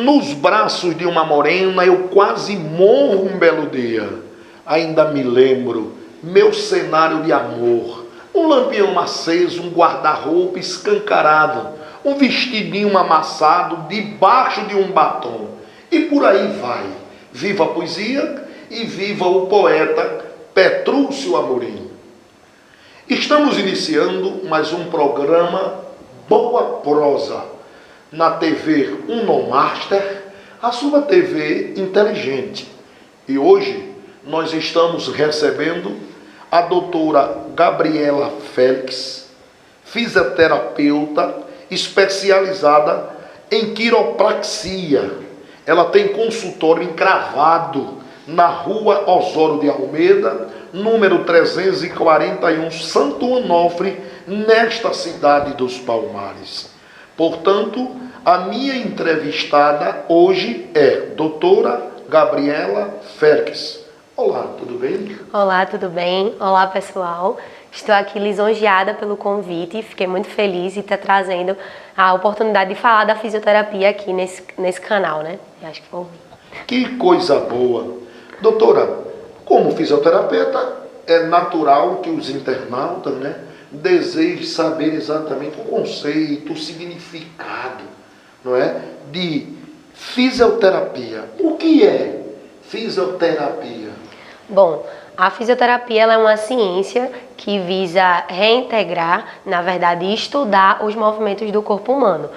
Nos braços de uma morena eu quase morro um belo dia. Ainda me lembro, meu cenário de amor. Um lampião aceso, um guarda-roupa escancarado, um vestidinho amassado debaixo de um batom. E por aí vai. Viva a poesia e viva o poeta Petrúcio Amorim. Estamos iniciando mais um programa Boa Prosa na TV Unomaster, a sua TV inteligente. E hoje nós estamos recebendo a doutora Gabriela Félix, fisioterapeuta especializada em quiropraxia. Ela tem consultório encravado na Rua Osório de Almeida, número 341, Santo Onofre, nesta cidade dos Palmares. Portanto, a minha entrevistada hoje é doutora Gabriela Félix. Olá, tudo bem? Olá, tudo bem? Olá, pessoal. Estou aqui lisonjeada pelo convite e fiquei muito feliz de estar trazendo a oportunidade de falar da fisioterapia aqui nesse canal, né? Eu acho que foi. Que coisa boa! Doutora, como fisioterapeuta, é natural que os internautas, né, desejem saber exatamente o conceito, o significado, não é, de fisioterapia. O que é fisioterapia? Bom, a fisioterapia ela é uma ciência que visa reintegrar, na verdade, estudar os movimentos do corpo humano.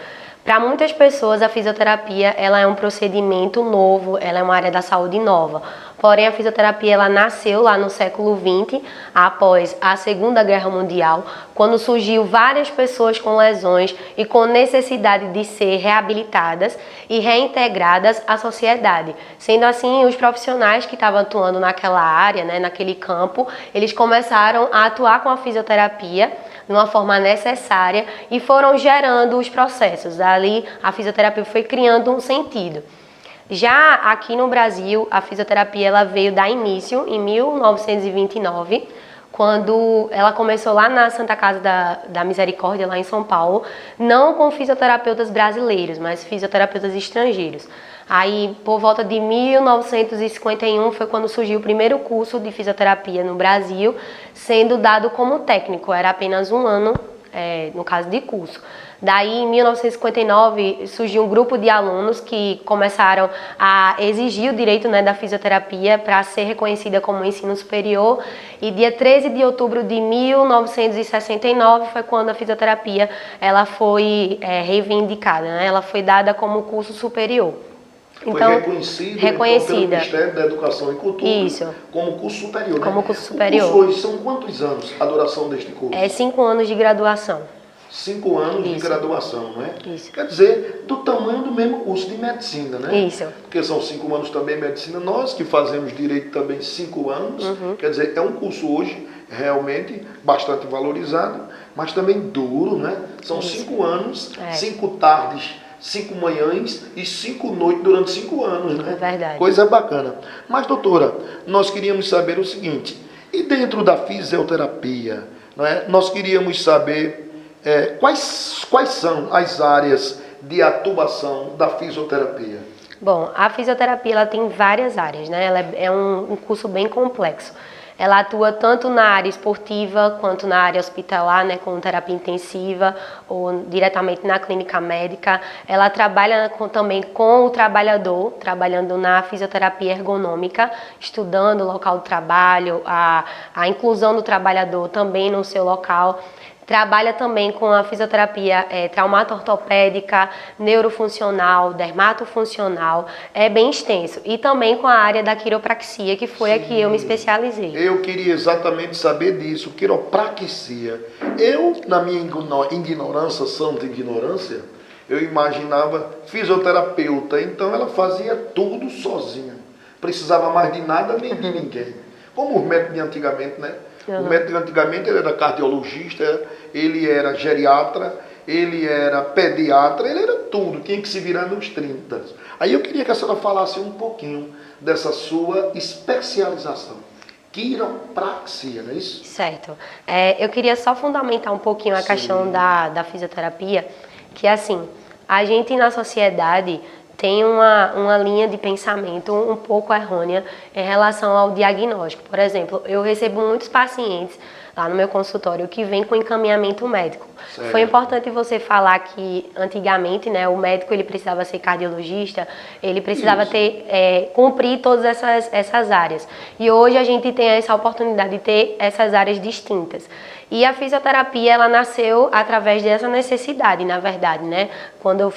Para muitas pessoas, a fisioterapia ela é um procedimento novo, ela é uma área da saúde nova. Porém, a fisioterapia ela nasceu lá no século XX, após a Segunda Guerra Mundial, quando surgiu várias pessoas com lesões e com necessidade de ser reabilitadas e reintegradas à sociedade. Sendo assim, os profissionais que estavam atuando naquela área, né, naquele campo, eles começaram a atuar com a fisioterapia de uma forma necessária e foram gerando os processos. Ali, a fisioterapia foi criando um sentido. Já aqui no Brasil, a fisioterapia ela veio dar início em 1929, quando ela começou lá na Santa Casa da Misericórdia, lá em São Paulo, não com fisioterapeutas brasileiros, mas fisioterapeutas estrangeiros. Aí, por volta de 1951, foi quando surgiu o primeiro curso de fisioterapia no Brasil, sendo dado como técnico, era apenas um ano, no caso de curso. Daí, em 1959, surgiu um grupo de alunos que começaram a exigir o direito, né, da fisioterapia para ser reconhecida como ensino superior. E dia 13 de outubro de 1969 foi quando a fisioterapia ela foi reivindicada, né? Ela foi dada como curso superior. Então, reconhecida pelo Ministério da Educação e Cultura. Isso. Como curso superior, né? Como curso superior. O curso hoje são quantos anos a duração deste curso? É 5 anos de graduação. 5 anos Isso. de graduação, não é? Isso. Quer dizer, do tamanho do mesmo curso de medicina, né? Isso. Porque são 5 anos também medicina. Nós que fazemos direito também 5 anos. Quer dizer, é um curso hoje realmente bastante valorizado, mas também duro, né? São 5 anos, 5 tardes, 5 manhãs e 5 noites durante 5 anos, né? É verdade. Coisa bacana. Mas, doutora, nós queríamos saber o seguinte, e dentro da fisioterapia, não é? Nós queríamos saber quais são as áreas de atuação da fisioterapia? Bom, a fisioterapia ela tem várias áreas, né? Ela é um curso bem complexo. Ela atua tanto na área esportiva quanto na área hospitalar, né, com terapia intensiva ou diretamente na clínica médica. Ela trabalha também com o trabalhador, trabalhando na fisioterapia ergonômica, estudando o local do trabalho, a inclusão do trabalhador também no seu local. Trabalha também com a fisioterapia traumato-ortopédica, neurofuncional, dermatofuncional, é bem extenso. E também com a área da quiropraxia, que foi a que eu me especializei. Eu queria exatamente saber disso, quiropraxia. Eu, na minha ignorância, santa ignorância, eu imaginava fisioterapeuta, então ela fazia tudo sozinha. Precisava mais de nada nem de ninguém. Como os médicos de antigamente, né? O médico de antigamente ele era cardiologista, ele era geriatra, ele era pediatra, ele era tudo, tinha que se virar nos 30. Aí eu queria que a senhora falasse um pouquinho dessa sua especialização. Quiropraxia, não é isso? Certo. Eu queria só fundamentar um pouquinho a questão da fisioterapia, que assim, a gente na sociedade tem uma linha de pensamento um pouco errônea em relação ao diagnóstico. Por exemplo, eu recebo muitos pacientes lá no meu consultório que vêm com encaminhamento médico. Certo. Foi importante você falar que antigamente, né, o médico ele precisava ser cardiologista, ele precisava cumprir todas essas áreas. E hoje a gente tem essa oportunidade de ter essas áreas distintas. E a fisioterapia, ela nasceu através dessa necessidade, na verdade, né? Quando eu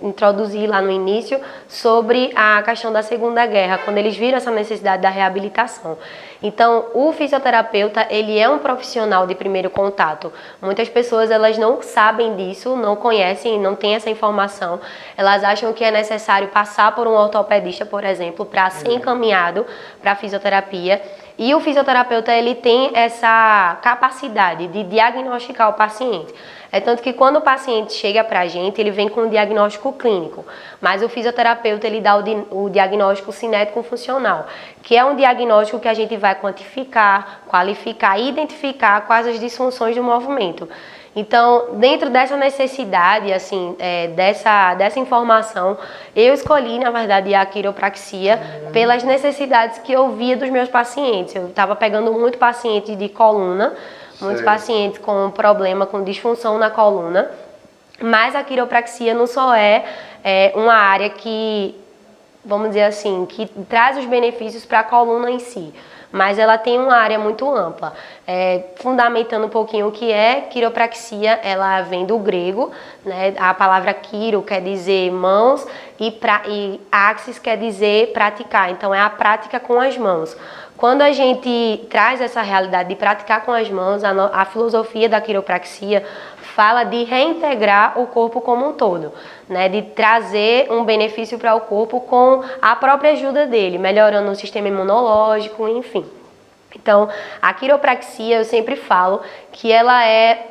introduzi lá no início sobre a questão da Segunda Guerra, quando eles viram essa necessidade da reabilitação. Então, o fisioterapeuta, ele é um profissional de primeiro contato. Muitas pessoas, elas não sabem disso, não conhecem, não têm essa informação. Elas acham que é necessário passar por um ortopedista, por exemplo, para ser encaminhado para a fisioterapia. E o fisioterapeuta, ele tem essa capacidade de diagnosticar o paciente. É tanto que quando o paciente chega para a gente, ele vem com um diagnóstico clínico, mas o fisioterapeuta, ele dá o diagnóstico cinético-funcional, que é um diagnóstico que a gente vai quantificar, qualificar e identificar quais as disfunções do movimento. Então, dentro dessa necessidade, assim, dessa informação, eu escolhi, na verdade, a quiropraxia pelas necessidades que eu via dos meus pacientes. Eu estava pegando muito paciente de coluna, muitos pacientes com problema, com disfunção na coluna, mas a quiropraxia não só é uma área que, vamos dizer assim, que traz os benefícios para a coluna em si, mas ela tem uma área muito ampla. Fundamentando um pouquinho o que é quiropraxia, ela vem do grego, né? A palavra quiro quer dizer mãos e axis quer dizer praticar, então é a prática com as mãos. Quando a gente traz essa realidade de praticar com as mãos, a filosofia da quiropraxia fala de reintegrar o corpo como um todo, né? De trazer um benefício para o corpo com a própria ajuda dele, melhorando o sistema imunológico, enfim. Então, a quiropraxia, eu sempre falo que ela é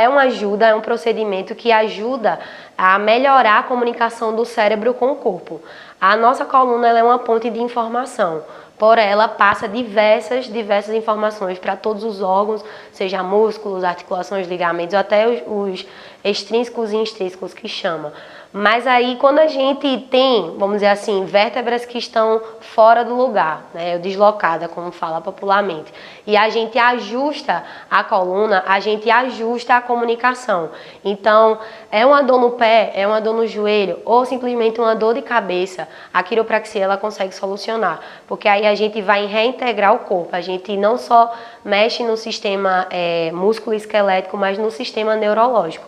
uma ajuda, é um procedimento que ajuda a melhorar a comunicação do cérebro com o corpo. A nossa coluna, ela é uma ponte de informação. Por ela passa diversas informações para todos os órgãos, seja músculos, articulações, ligamentos, até os extrínsecos e intrínsecos que chama. Mas aí quando a gente tem, vamos dizer assim, vértebras que estão fora do lugar, né, deslocada, como fala popularmente, e a gente ajusta a coluna, a gente ajusta a comunicação. Então, é uma dor no pé, é uma dor no joelho, ou simplesmente uma dor de cabeça, a quiropraxia ela consegue solucionar, porque aí a gente vai reintegrar o corpo, a gente não só mexe no sistema músculo-esquelético, mas no sistema neurológico.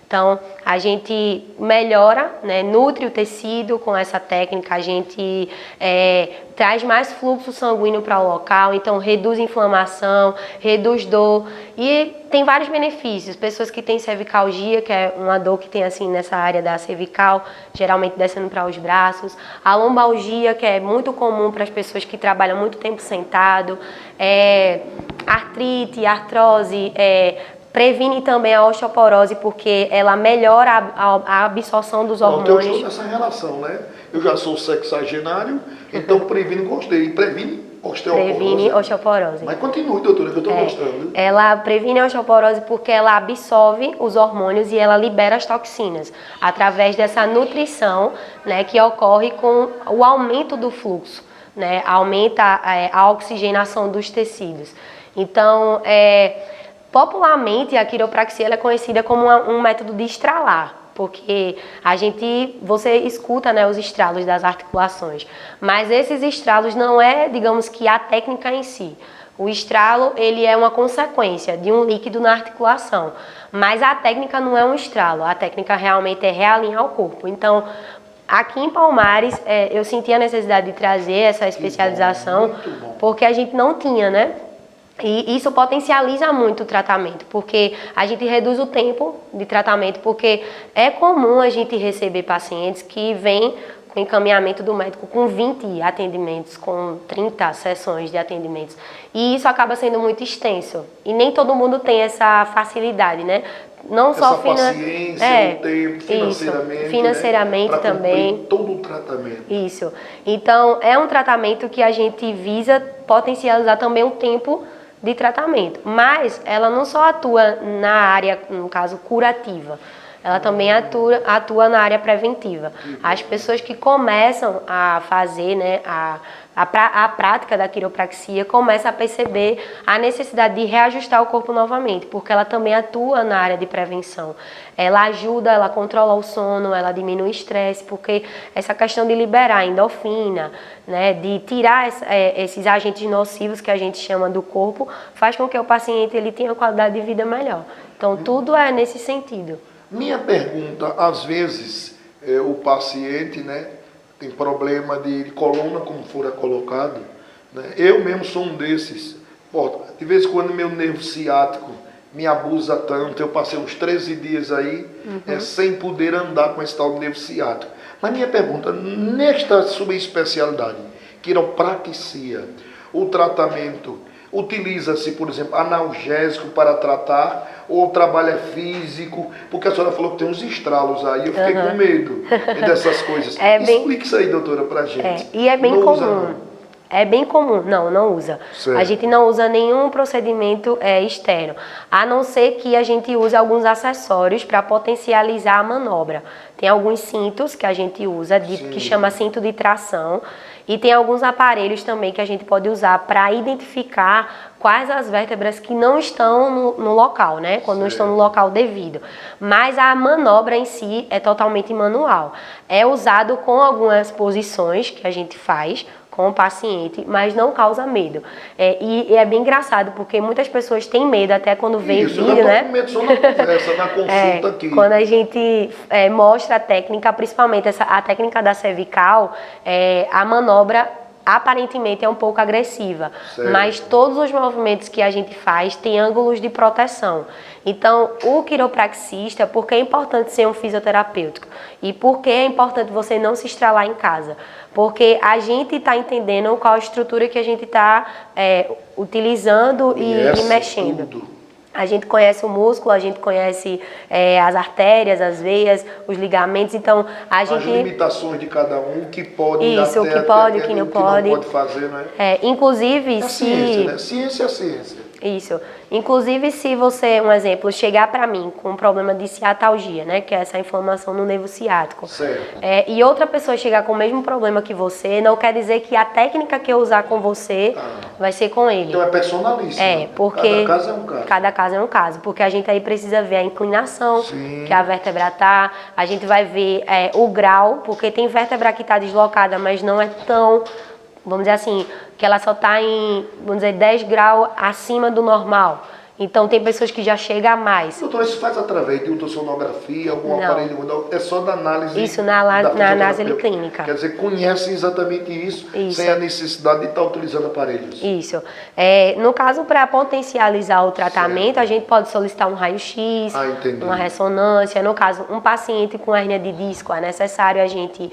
Então, a gente melhora, né, nutre o tecido com essa técnica, a gente traz mais fluxo sanguíneo para o local, então reduz inflamação, reduz dor e tem vários benefícios. Pessoas que têm cervicalgia, que é uma dor que tem assim nessa área da cervical, geralmente descendo para os braços, a lombalgia, que é muito comum para as pessoas que trabalham muito tempo sentado, artrite, artrose, previne também a osteoporose, porque ela melhora a absorção dos hormônios. Então, essa relação, né? Eu já sou sexagenário, então previne osteoporose. Previne osteoporose. Mas continue, doutora, que eu estou gostando. Ela previne a osteoporose porque ela absorve os hormônios e ela libera as toxinas, através dessa nutrição, né, que ocorre com o aumento do fluxo, né? Aumenta a oxigenação dos tecidos. Então, popularmente, a quiropraxia ela é conhecida como um método de estralar, porque você escuta, né, os estralos das articulações, mas esses estralos não é, digamos que, a técnica em si. O estralo, ele é uma consequência de um líquido na articulação, mas a técnica não é um estralo, a técnica realmente é realinhar o corpo. Então, aqui em Palmares, eu senti a necessidade de trazer essa especialização, porque a gente não tinha, né? E isso potencializa muito o tratamento, porque a gente reduz o tempo de tratamento, porque é comum a gente receber pacientes que vêm com encaminhamento do médico com 20 atendimentos, com 30 sessões de atendimentos. E isso acaba sendo muito extenso. E nem todo mundo tem essa facilidade, né? Não essa só paciência, o tempo, financeiramente, né? também. Todo o tratamento. Isso. Então, é um tratamento que a gente visa potencializar também o tempo de tratamento, mas ela não só atua na área, no caso, curativa, ela também atua na área preventiva. As pessoas que começam a fazer, né, a prática da quiropraxia começa a perceber a necessidade de reajustar o corpo novamente, porque ela também atua na área de prevenção. Ela ajuda, ela controla o sono, ela diminui o estresse, porque essa questão de liberar endorfina, né, de tirar esses agentes nocivos que a gente chama do corpo, faz com que o paciente ele tenha uma qualidade de vida melhor. Então, tudo é nesse sentido. Minha pergunta, às vezes, o paciente, né, tem problema de coluna, como fora colocado, né? Eu mesmo sou um desses. Pô, de vez em quando meu nervo ciático me abusa tanto, eu passei uns 13 dias aí sem poder andar com esse tal de nervo ciático. Mas minha pergunta, nesta subespecialidade, quiropraxia, o tratamento, utiliza-se, por exemplo, analgésico para tratar, ou o trabalho é físico? Porque a senhora falou que tem uns estralos aí, eu fiquei com medo dessas coisas. Explique isso aí, doutora, pra gente. E é bem não comum. Usa, É bem comum. Não usa. Certo. A gente não usa nenhum procedimento externo, a não ser que a gente use alguns acessórios para potencializar a manobra. Tem alguns cintos que a gente usa, que chama cinto de tração, e tem alguns aparelhos também que a gente pode usar para identificar quais as vértebras que não estão no local, né? Quando não estão no local devido. Mas a manobra em si é totalmente manual. É usado com algumas posições que a gente faz com o paciente, mas não causa medo. E é bem engraçado, porque muitas pessoas têm medo até quando vê vídeo, né? Com medo só na conversa, na consulta aqui. Quando a gente mostra a técnica, principalmente a técnica da cervical, a manobra aparentemente é um pouco agressiva, mas todos os movimentos que a gente faz têm ângulos de proteção. Então, o quiropraxista, por que é importante ser um fisioterapêutico? E por que é importante você não se estralar em casa? Porque a gente está entendendo qual a estrutura que a gente está utilizando e mexendo. Tudo. A gente conhece o músculo, a gente conhece as artérias, as veias, os ligamentos, então as limitações de cada um, o que pode isso, o que pode, o que não pode. Fazer, né? Inclusive, ciência, né? Ciência é ciência. Isso. Inclusive, se você, um exemplo, chegar para mim com um problema de ciatalgia, né, que é essa inflamação no nervo ciático, certo. E outra pessoa chegar com o mesmo problema que você, não quer dizer que a técnica que eu usar com você vai ser com ele. Então é personalíssimo. Porque cada caso é um caso. Cada caso é um caso, porque a gente aí precisa ver a inclinação que a vértebra tá, a gente vai ver o grau, porque tem vértebra que está deslocada, mas não é tão, vamos dizer assim, que ela só está em, vamos dizer, 10 graus acima do normal. Então, tem pessoas que já chegam a mais. Doutor, isso faz através de ultrassonografia, algum aparelho? É só da análise? Isso, na análise clínica. Quer dizer, conhece exatamente isso sem a necessidade de estar utilizando aparelhos? Isso. No caso, para potencializar o tratamento, a gente pode solicitar um raio-x, uma ressonância. No caso, um paciente com hérnia de disco, é necessário a gente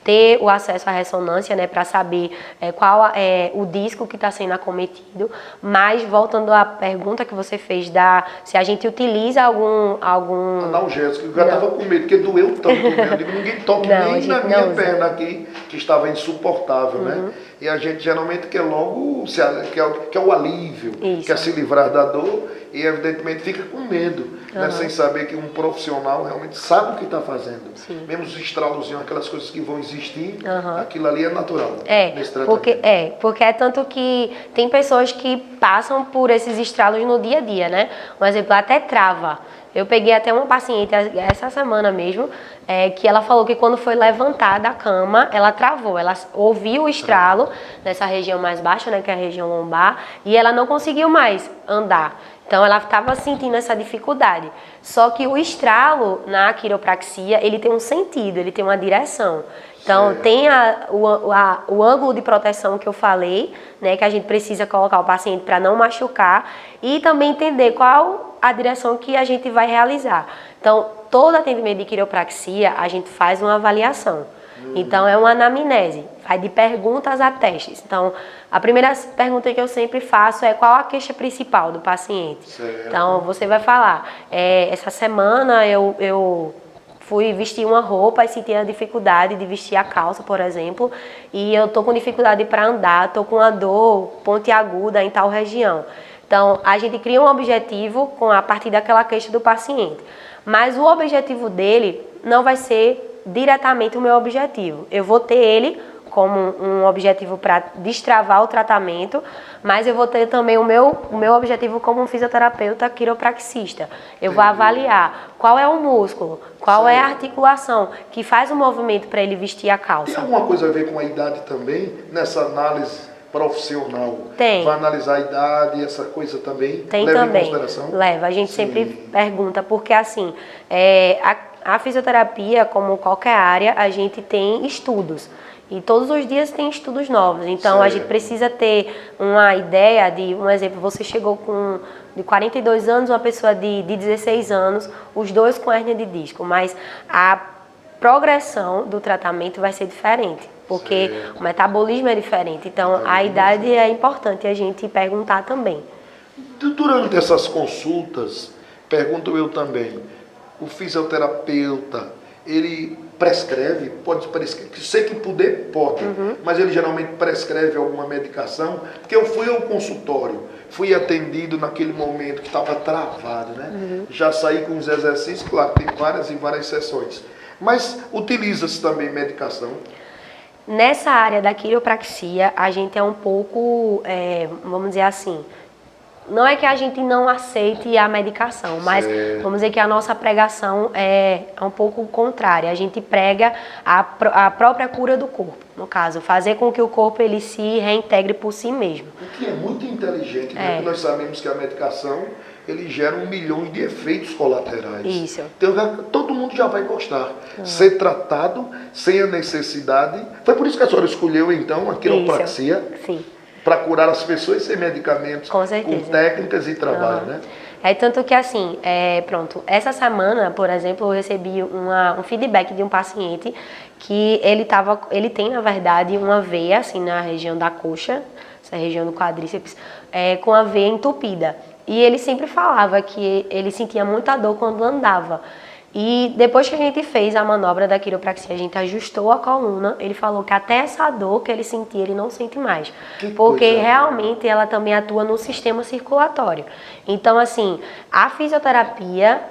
ter o acesso à ressonância, né, para saber qual é o disco que está sendo acometido. Mas, voltando à pergunta que você fez, se a gente utiliza algum analgésico, eu já estava com medo, porque doeu tanto, né? Eu digo, ninguém toque nem na minha perna aqui, que estava insuportável, né? E a gente geralmente quer logo, quer o alívio, quer se livrar da dor e evidentemente fica com medo, né? Sem saber que um profissional realmente sabe o que está fazendo. Mesmo os estralozinhos, aquelas coisas que vão existir, aquilo ali é natural nesse tratamento. Porque é tanto que tem pessoas que passam por esses estralos no dia a dia, né? Um exemplo, até trava. Eu peguei até uma paciente essa semana mesmo, que ela falou que quando foi levantar da cama, ela travou. Ela ouviu o estralo nessa região mais baixa, né, que é a região lombar, e ela não conseguiu mais andar. Então, ela estava sentindo essa dificuldade. Só que o estralo na quiropraxia, ele tem um sentido, ele tem uma direção. Então, tem o ângulo de proteção que eu falei, né, que a gente precisa colocar o paciente para não machucar e também entender qual a direção que a gente vai realizar. Então, todo atendimento de quiropraxia, a gente faz uma avaliação. Então, é uma anamnese, vai de perguntas a testes. Então, a primeira pergunta que eu sempre faço é qual a queixa principal do paciente. Então, você vai falar, essa semana eu fui vestir uma roupa e senti a dificuldade de vestir a calça, por exemplo, e eu tô com dificuldade para andar, tô com uma dor pontiaguda em tal região. Então, a gente cria um objetivo a partir daquela queixa do paciente. Mas o objetivo dele não vai ser diretamente o meu objetivo. Eu vou ter ele como um objetivo para destravar o tratamento, mas eu vou ter também o meu objetivo como um fisioterapeuta quiropraxista. Eu vou avaliar qual é o músculo, qual é a articulação que faz o movimento para ele vestir a calça. Tem alguma coisa a ver com a idade também, nessa análise profissional? Tem. Vai analisar a idade, essa coisa também? Tem leva também. Em consideração? Leva. A gente sempre pergunta, porque assim, a fisioterapia, como qualquer área, a gente tem estudos. E todos os dias tem estudos novos. Então, a gente precisa ter uma ideia de, um exemplo, você chegou de 42 anos, uma pessoa de 16 anos, os dois com hérnia de disco, mas a progressão do tratamento vai ser diferente, porque o metabolismo é diferente. Então, a idade é importante a gente perguntar também. Durante essas consultas, pergunto eu também, o fisioterapeuta, ele prescreve, pode prescrever, sei que poder, pode, mas ele geralmente prescreve alguma medicação, porque eu fui ao consultório, fui atendido naquele momento que estava travado, né? Já saí com os exercícios, claro, tem várias e várias sessões, mas utiliza-se também medicação? Nessa área da quiropraxia, a gente é um pouco, vamos dizer assim, não é que a gente não aceite a medicação, mas vamos dizer que a nossa pregação é um pouco contrária. A gente prega a própria cura do corpo, no caso, fazer com que o corpo ele se reintegre por si mesmo. O que é muito inteligente, né? Porque nós sabemos que a medicação ele gera 1 milhão de efeitos colaterais. Isso. Então, todo mundo já vai gostar. Ser tratado sem a necessidade. Foi por isso que a senhora escolheu, então, a quiropraxia. Sim. Para curar as pessoas sem medicamentos, com técnicas e trabalho, né? Tanto que assim, pronto, essa semana, por exemplo, eu recebi um feedback de um paciente que ele tem, na verdade, uma veia, assim, na região da coxa, essa região do quadríceps, com a veia entupida. E ele sempre falava que ele sentia muita dor quando andava. E depois que a gente fez a manobra da quiropraxia, a gente ajustou a coluna, ele falou que até essa dor que ele sentia, ele não sente mais. Porque realmente ela também atua no sistema circulatório. Então, assim, a fisioterapia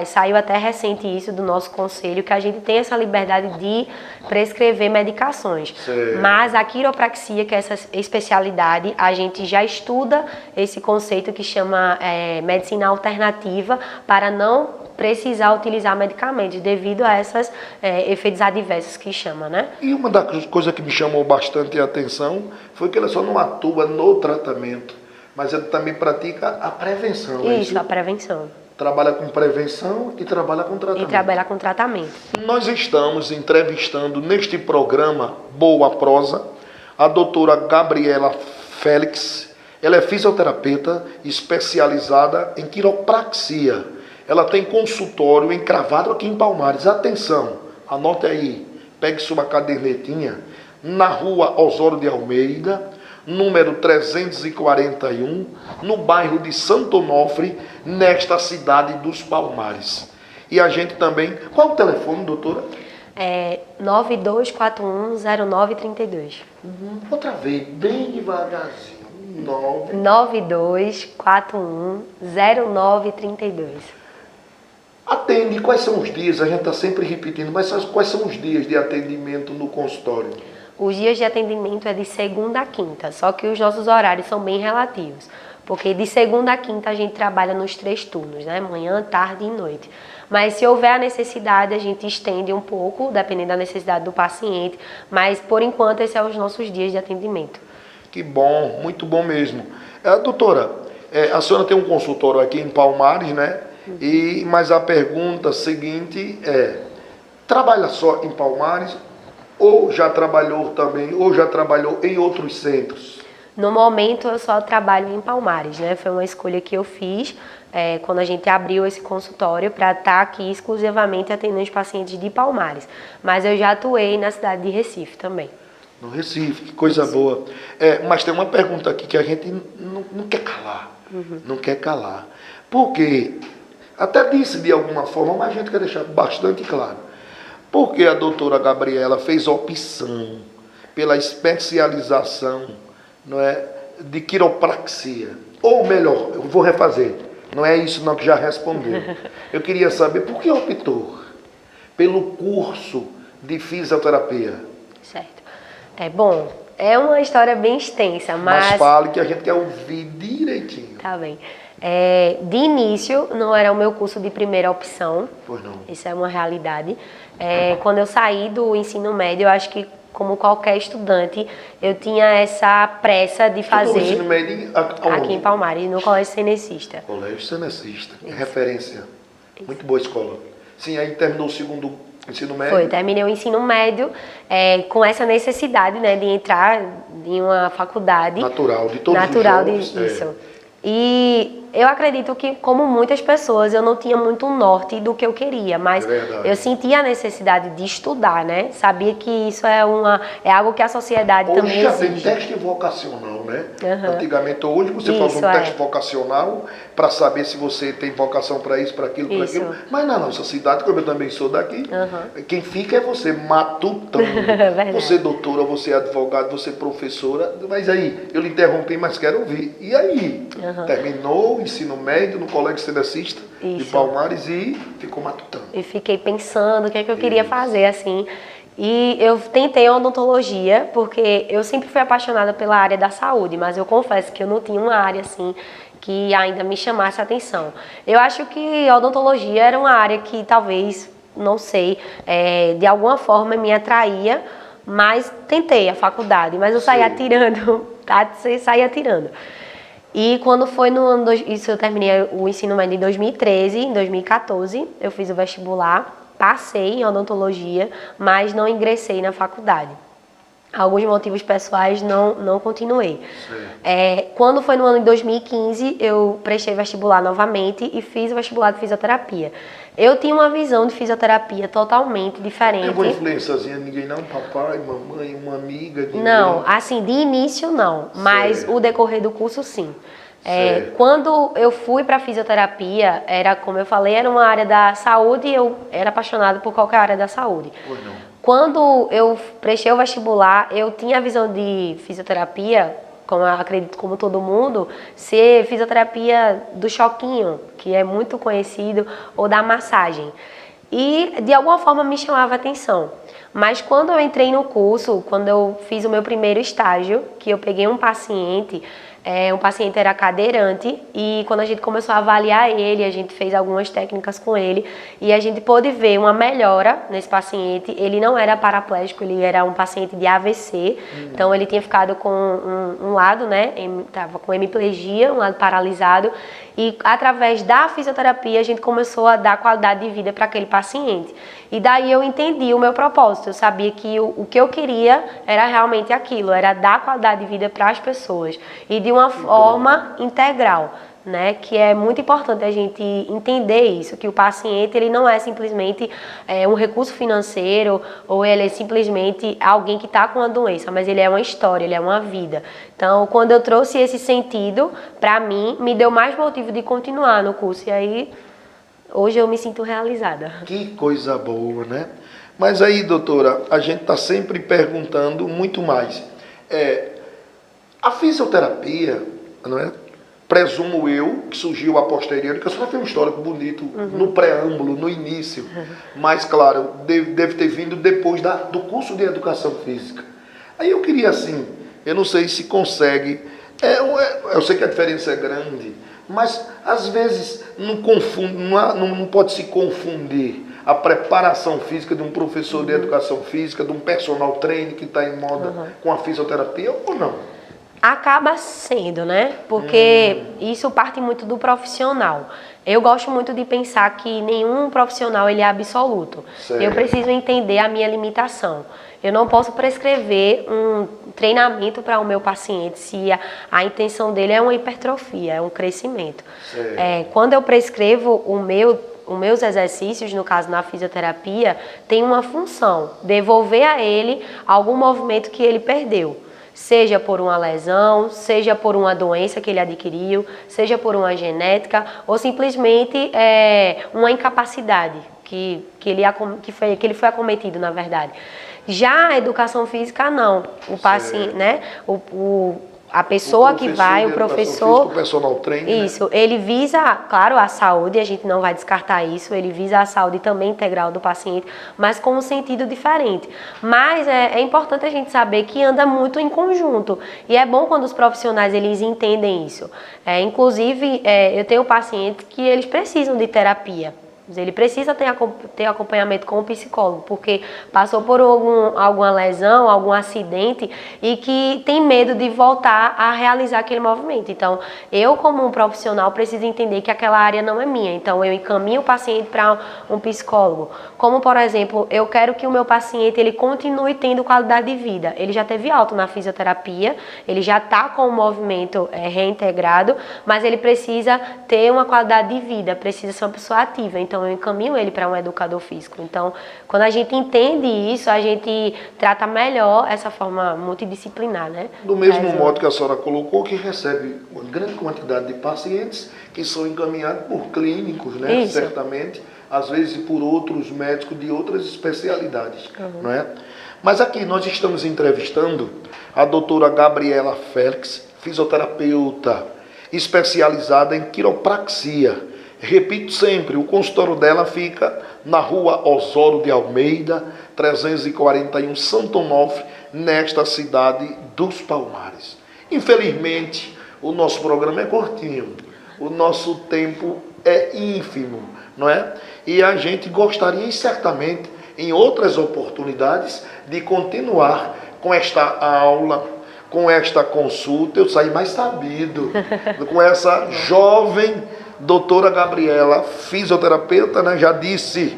saiu até recente isso do nosso conselho, que a gente tem essa liberdade de prescrever medicações. Mas a quiropraxia, que é essa especialidade, a gente já estuda esse conceito que chama medicina alternativa para não precisar utilizar medicamentos devido a esses efeitos adversos que chama, né? E uma das coisas que me chamou bastante a atenção foi que ela só não atua no tratamento, mas ela também pratica a prevenção. Isso, a prevenção. Trabalha com prevenção e trabalha com tratamento. E trabalha com tratamento. Nós estamos entrevistando neste programa Boa Prosa a doutora Gabriela Félix. Ela é fisioterapeuta especializada em quiropraxia. Ela tem consultório encravado aqui em Palmares. Atenção, anote aí, pegue sua cadernetinha, na rua Osório de Almeida, número 341, no bairro de Santo Onofre, nesta cidade dos Palmares. E a gente também... Qual o telefone, doutora? 92410932. Outra vez, bem devagarzinho. 92410932. Atende, quais são os dias? A gente está sempre repetindo, mas quais são os dias de atendimento no consultório? Os dias de atendimento é de segunda a quinta, só que os nossos horários são bem relativos. Porque de segunda a quinta a gente trabalha nos 3 turnos, né? Manhã, tarde e noite. Mas se houver a necessidade, a gente estende um pouco, dependendo da necessidade do paciente. Mas, por enquanto, esses são os nossos dias de atendimento. Que bom, muito bom mesmo. Doutora, a senhora tem um consultório aqui em Palmares, né? Mas a pergunta seguinte trabalha só em Palmares ou já trabalhou também, ou já trabalhou em outros centros? No momento eu só trabalho em Palmares, né? Foi uma escolha que eu fiz quando a gente abriu esse consultório para estar aqui exclusivamente atendendo os pacientes de Palmares. Mas eu já atuei na cidade de Recife também. No Recife, que coisa boa. Mas tem uma pergunta aqui que a gente não quer calar. Não quer calar. Porque, até disse de alguma forma, mas a gente quer deixar bastante claro. Porque a doutora Gabriela fez opção pela especialização, não é, de quiropraxia. Ou melhor, eu vou refazer. Não é isso não que já respondeu. Eu queria saber por que optou pelo curso de fisioterapia. Certo. Bom, é uma história bem extensa, mas fale que a gente quer ouvir direitinho. Tá bem. De início, não era o meu curso de primeira opção. Pois não. Isso é uma realidade. Quando eu saí do ensino médio, eu acho que, como qualquer estudante, eu tinha essa pressa de fazer... ensino médio aqui em Palmares, no Colégio Cenecista. Colégio Cenecista, referência. Muito boa escola. Sim, aí terminou o segundo ensino médio? Foi, terminei o ensino médio com essa necessidade, né, de entrar em uma faculdade. Natural, de todos natural os jovens. Isso. E eu acredito que, como muitas pessoas, eu não tinha muito norte do que eu queria, mas eu sentia a necessidade de estudar, né? Sabia que isso é algo que a sociedade hoje também já exige. tem teste vocacional, né? Uhum. Antigamente, hoje você faz um teste vocacional para saber se você tem vocação para isso, para aquilo, para aquilo. Mas na nossa cidade, como eu também sou daqui, quem fica é você matutando. Você é doutora, você é advogada, você é professora. Mas aí, eu lhe interrompi, mas quero ouvir. E aí? Terminou o ensino médio no Colégio Cenecista de Palmares e ficou matutando. E fiquei pensando o que é que eu queria fazer, assim. E eu tentei odontologia, porque eu sempre fui apaixonada pela área da saúde, mas eu confesso que eu não tinha uma área, assim, que ainda me chamasse a atenção. Eu acho que odontologia era uma área que talvez, não sei, de alguma forma me atraía, mas tentei a faculdade, mas eu saía tirando, tá? Saía tirando. E quando foi no ano... Isso, eu terminei o ensino médio em 2013, em 2014, eu fiz o vestibular, passei em odontologia, mas não ingressei na faculdade. Alguns motivos pessoais não continuei. Quando foi no ano de 2015, eu prestei vestibular novamente e fiz o vestibular de fisioterapia. Eu tinha uma visão de fisioterapia totalmente diferente. Não tem influenciazinha de ninguém não? Papai, mamãe, uma amiga? De não, ninguém? assim, de início não, mas o decorrer do curso sim. Quando eu fui para fisioterapia, era, como eu falei, era uma área da saúde e eu era apaixonada por qualquer área da saúde. Pois não. Quando eu prestei o vestibular, eu tinha a visão de fisioterapia, como eu acredito como todo mundo, ser fisioterapia do choquinho, que é muito conhecido, ou da massagem. E de alguma forma me chamava a atenção. Mas quando eu entrei no curso, quando eu fiz o meu primeiro estágio, que eu peguei um paciente era cadeirante, e quando a gente começou a avaliar ele, a gente fez algumas técnicas com ele e a gente pôde ver uma melhora nesse paciente. Ele não era paraplégico, ele era um paciente de AVC, então ele tinha ficado com um lado, né, estava com hemiplegia, um lado paralisado, e através da fisioterapia a gente começou a dar qualidade de vida para aquele paciente. E daí eu entendi o meu propósito, eu sabia que o que eu queria era realmente aquilo, era dar qualidade de vida para as pessoas e de uma forma integral, né? Que é muito importante a gente entender isso, que o paciente ele não é simplesmente um recurso financeiro ou ele é simplesmente alguém que está com uma doença, mas ele é uma história, ele é uma vida. Então, quando eu trouxe esse sentido, para mim, me deu mais motivo de continuar no curso e aí hoje eu me sinto realizada. Que coisa boa, né? Mas aí, doutora, a gente está sempre perguntando muito mais. A fisioterapia, não é? Presumo eu que surgiu a posteriori, que a senhora tem um histórico bonito no preâmbulo, no início. Mas, claro, deve ter vindo depois do curso de educação física. Aí eu queria assim, eu não sei se consegue, eu sei que a diferença é grande, mas às vezes não pode se confundir a preparação física de um professor de educação física, de um personal trainer que está em moda com a fisioterapia ou não? Acaba sendo, né? Porque isso parte muito do profissional. Eu gosto muito de pensar que nenhum profissional ele é absoluto. Certo. Eu preciso entender a minha limitação. Eu não posso prescrever um treinamento para o meu paciente se a intenção dele é uma hipertrofia, é um crescimento. Quando eu prescrevo os meus exercícios, no caso na fisioterapia, tem uma função, devolver a ele algum movimento que ele perdeu. Seja por uma lesão, seja por uma doença que ele adquiriu, seja por uma genética ou simplesmente uma incapacidade que ele foi acometido, na verdade. Já a educação física, não. O paciente, né? a pessoa que vai, o professor, o personal trainer, isso, ele visa, claro, a saúde, a gente não vai descartar isso, ele visa a saúde também integral do paciente, mas com um sentido diferente. Mas é importante a gente saber que anda muito em conjunto, e é bom quando os profissionais eles entendem isso. Inclusive, eu tenho pacientes que eles precisam de terapia. Ele precisa ter acompanhamento com o psicólogo, porque passou por alguma lesão, algum acidente e que tem medo de voltar a realizar aquele movimento. Então, eu como um profissional preciso entender que aquela área não é minha. Então, eu encaminho o paciente para um psicólogo. Como, por exemplo, eu quero que o meu paciente ele continue tendo qualidade de vida. Ele já teve alta na fisioterapia, ele já está com o movimento reintegrado, mas ele precisa ter uma qualidade de vida, precisa ser uma pessoa ativa. Então, eu encaminho ele para um educador físico. Então, quando a gente entende isso, a gente trata melhor essa forma multidisciplinar, né? Do mesmo modo que a senhora colocou, que recebe uma grande quantidade de pacientes que são encaminhados por clínicos, né? Isso. Certamente, às vezes por outros médicos de outras especialidades, não é? Mas aqui nós estamos entrevistando a doutora Gabriela Félix, fisioterapeuta especializada em quiropraxia. Repito sempre, o consultório dela fica na rua Osório de Almeida, 341, Santo Onofre, nesta cidade dos Palmares. Infelizmente, o nosso programa é curtinho, o nosso tempo é ínfimo, não é? E a gente gostaria, certamente, em outras oportunidades, de continuar com esta aula, com esta consulta. Eu saí mais sabido com essa jovem doutora Gabriela, fisioterapeuta, né? Já disse,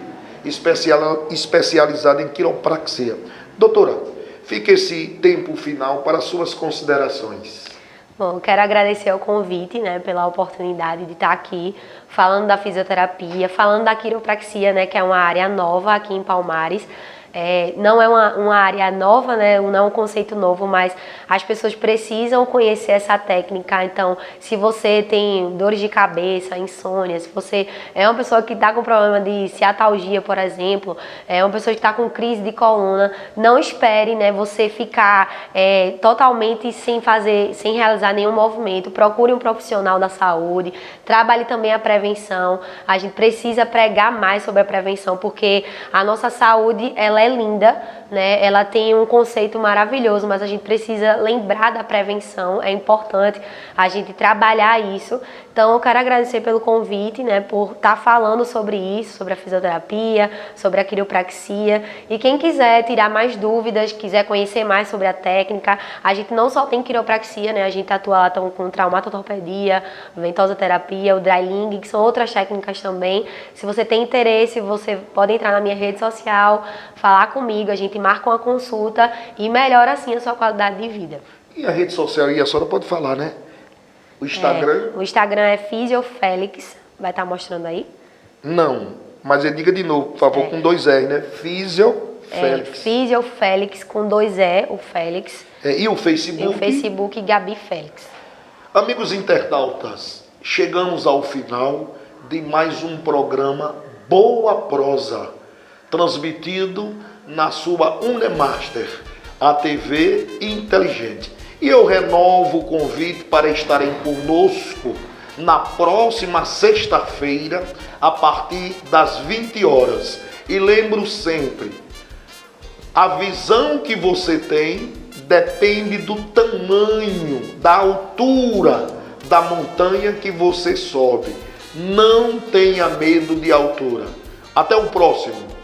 especializada em quiropraxia. Doutora, fica esse tempo final para suas considerações. Bom, eu quero agradecer o convite, né, pela oportunidade de estar aqui falando da fisioterapia, falando da quiropraxia, né, que é uma área nova aqui em Palmares. Não é uma área nova, né? Não é um conceito novo, mas as pessoas precisam conhecer essa técnica. Então, se você tem dores de cabeça, insônia, se você é uma pessoa que está com problema de ciatalgia, por exemplo, é uma pessoa que está com crise de coluna, não espere, né, você ficar totalmente sem realizar nenhum movimento. Procure um profissional da saúde, trabalhe também a prevenção. A gente precisa pregar mais sobre a prevenção, porque a nossa saúde, ela é linda, né? Ela tem um conceito maravilhoso, mas a gente precisa lembrar da prevenção, é importante a gente trabalhar isso. Então, eu quero agradecer pelo convite, né, por estar falando sobre isso, sobre a fisioterapia, sobre a quiropraxia. E quem quiser tirar mais dúvidas, quiser conhecer mais sobre a técnica, a gente não só tem quiropraxia, né, a gente atua lá com traumatortopedia, ventosoterapia, o dryling, que são outras técnicas também. Se você tem interesse, você pode entrar na minha rede social, falar comigo, a gente marca uma consulta e melhora assim a sua qualidade de vida. E a rede social aí, a senhora pode falar, né? O Instagram? O Instagram é Fisiofélix, vai estar mostrando aí? Não, mas diga de novo, por favor, com 2 R, né? Fisiofélix. Fisiofélix com 2 E, o Félix. E o Facebook? E o Facebook Gabi Félix. Amigos internautas, chegamos ao final de mais um programa Boa Prosa, transmitido na sua Unemaster, a TV inteligente. E eu renovo o convite para estarem conosco na próxima sexta-feira, a partir das 20 horas. E lembro sempre, a visão que você tem depende do tamanho, da altura da montanha que você sobe. Não tenha medo de altura. Até o próximo.